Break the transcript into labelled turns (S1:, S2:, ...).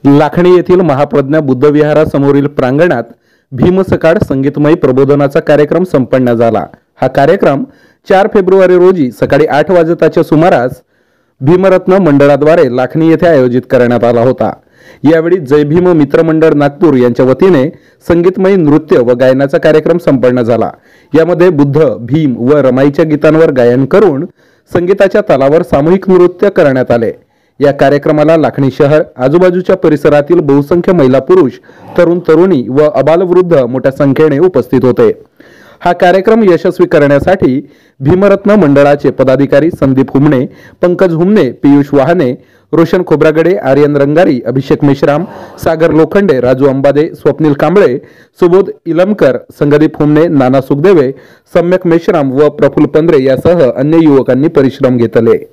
S1: लाखणी येथील महाप्रज्ञा बुद्ध विहारासमोरील प्रांगणात भीमसकाळ संगीतमय प्रबोधनाचा कार्यक्रम संपन्न झाला। हा कार्यक्रम 4 फेब्रुवारी रोजी सकाळी 8 वाजताच्या सुमारास भीमरत्न मंडळाद्वारे लाखणी येथे आयोजित करण्यात आला होता। यावेळी जय भीम मित्र मंडळ नागपूर यांच्या वतीने संगीतमय नृत्य व गायनाचा कार्यक्रम संपन्न झाला। यामध्ये बुद्ध, भीम व रमाईच्या गीतांवर गायन करून संगीताच्या तालावर सामूहिक नृत्य करण्यात आले। या कार्यक्रमाला लाखणी शहर आजूबाजूच्या परिसरातील बहुसंख्य महिला पुरुष, तरुण तरुणी व अबालवृद्ध मोठ्या संख्येने उपस्थित होते। हा कार्यक्रम यशस्वी करण्यासाठी भीमरत्न मंडळाचे पदाधिकारी संदीप हुमणे, पंकज हुमणे, पियुष वाहने, रोशन खोब्रागडे, आर्यन रंगारी, अभिषेक मेश्राम, सागर लोखंडे, राजू अंबादे, स्वप्नील कांबळे, सुबोध इलमकर, संगदीप हुमणे, नाना सुखदेवे, सम्यक मेश्राम व प्रफुल्ल पंधरे यासह अन्य युवकांनी परिश्रम घेतले।